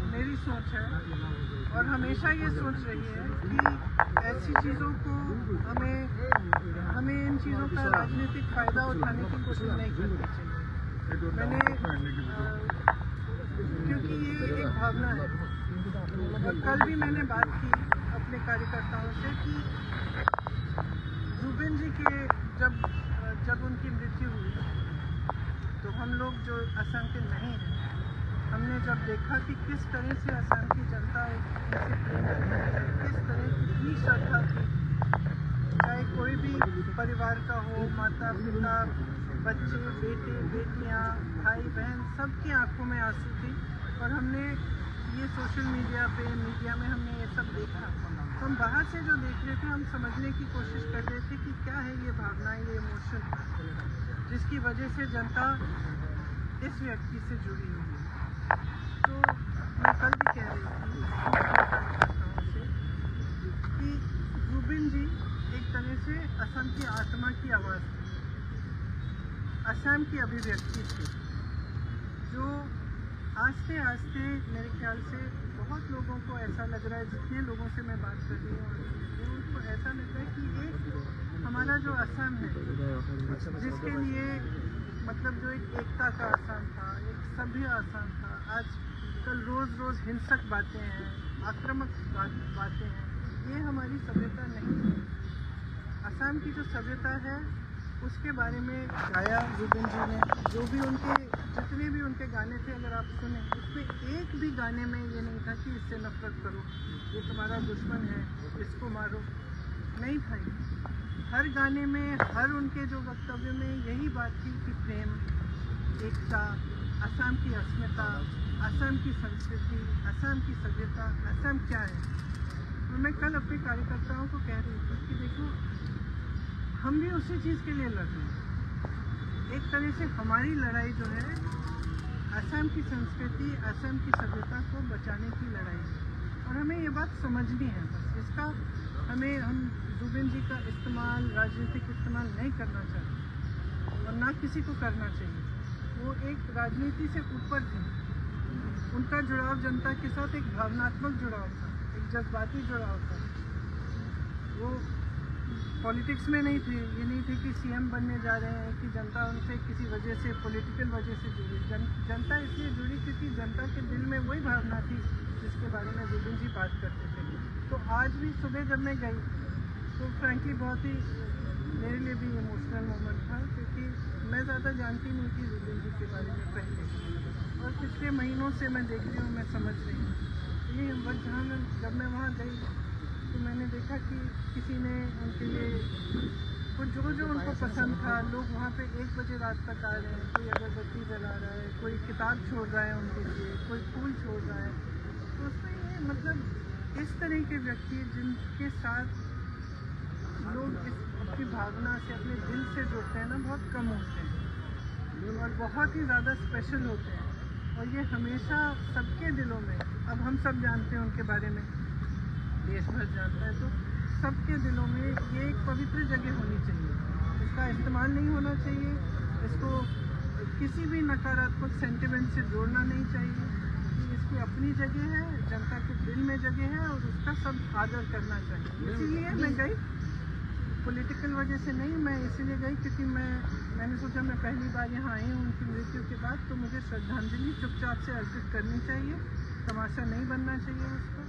मेरी सोच है और हमेशा ये सोच रही है कि ऐसी चीज़ों को हमें इन चीज़ों का राजनीतिक फ़ायदा उठाने की कोशिश नहीं करनी चाहिए। क्योंकि ये एक भावना है। और कल भी मैंने बात की अपने कार्यकर्ताओं से कि जुबिन जी के जब उनकी मृत्यु हुई तो हम लोग जो असम के नहीं हैं, हमने जब देखा कि किस तरह से असम की जनता उनसे प्रेम करती है, किस तरह की श्रद्धा थी, चाहे कोई भी परिवार का हो, माता पिता, बच्चे, बेटे बेटियां, भाई बहन, सबकी आंखों में आंसू थी। और हमने ये सोशल मीडिया में हमने ये सब देखा। तो हम बाहर से जो देख रहे थे, हम समझने की कोशिश कर रहे थे कि क्या है ये भावनाएं, ये इमोशन जिसकी वजह से जनता इस व्यक्ति से जुड़ी हुई है। तो मैं कल भी कह रही थी से कि जुबिन जी एक तरह से असम की आत्मा की आवाज़ थी, असम की अभिव्यक्ति थी, जो आस्ते आस्ते मेरे ख्याल से बहुत लोगों को ऐसा लग रहा है, जितने लोगों से मैं बात कर रही हूँ उनको ऐसा लग रहा है कि एक हमारा जो असम है, जिसके लिए मतलब जो एक एकता का असम था, एक सभ्य असम था, आज कल रोज़ हिंसक बातें हैं, आक्रामक बातें हैं, ये हमारी सभ्यता नहीं है। असम की जो सभ्यता है उसके बारे में गाया जुबिन जी ने। जो भी जितने भी उनके गाने थे, अगर आप सुने, उसमें एक भी गाने में ये नहीं था कि इससे नफरत करो, ये तुम्हारा दुश्मन है, इसको मारो, नहीं था। हर गाने में, हर उनके जो वक्तव्य में यही बात थी कि प्रेम, एकता, असम की अस्मिता, असम की संस्कृति, असम की सभ्यता, असम क्या है। और मैं कल अपने कार्यकर्ताओं को कह रही थी कि देखो, हम भी उसी चीज़ के लिए लड़ रहे हैं। एक तरह से हमारी लड़ाई जो है असम की संस्कृति, असम की सभ्यता को बचाने की लड़ाई है। और हमें ये बात समझनी है। बस इसका हम जुबिन जी का इस्तेमाल, राजनीतिक इस्तेमाल नहीं करना चाहिए और ना किसी को करना चाहिए। वो एक राजनीति से ऊपर थे। उनका जुड़ाव जनता के साथ एक भावनात्मक जुड़ाव था, एक जज्बाती जुड़ाव था। वो पॉलिटिक्स में नहीं थे। ये नहीं थे कि सीएम बनने जा रहे हैं कि जनता उनसे किसी वजह से, पॉलिटिकल वजह से जुड़ी। जनता इसलिए जुड़ी क्योंकि जनता के दिल में वही भावना थी जिसके बारे में जुबिन जी बात करते थे। तो आज भी सुबह जब मैं गई तो फ्रैंकली बहुत ही मेरे लिए भी इमोशनल मोमेंट था, क्योंकि मैं ज़्यादा जानती नहीं थी जुबिन जी के बारे में पहले, और पिछले महीनों से मैं देख रही हूँ, मैं समझ रही हूँ। ये जब मैं वहाँ गई तो मैंने देखा कि किसी ने उनके लिए कुछ जो उनको पसंद था, लोग वहाँ पे 1 बजे रात तक आ रहे हैं, कोई अगरबत्ती जला रहा है, कोई किताब छोड़ रहा है उनके लिए, कोई फूल छोड़ रहा है। तो उसमें ये मतलब इस तरह के व्यक्ति जिनके साथ लोग अपनी भावना से, अपने दिल से जुड़ते हैं ना, बहुत कम होते हैं और बहुत ही ज़्यादा स्पेशल होते हैं। और ये हमेशा सबके दिलों में, अब हम सब जानते हैं उनके बारे में, देश भर जानता है, तो सबके दिलों में ये एक पवित्र जगह होनी चाहिए। इसका इस्तेमाल नहीं होना चाहिए, इसको किसी भी नकारात्मक सेंटिमेंट से जोड़ना नहीं चाहिए। इसकी अपनी जगह है, जनता के दिल में जगह है और उसका सब आदर करना चाहिए। इसीलिए मैं गई, पॉलिटिकल वजह से नहीं, मैं इसीलिए गई क्योंकि मैंने सोचा मैं पहली बार यहाँ आई हूँ उनकी मृत्यु के बाद, तो मुझे श्रद्धांजलि चुपचाप से अर्पित करनी चाहिए, तमाशा नहीं बनना चाहिए उसको।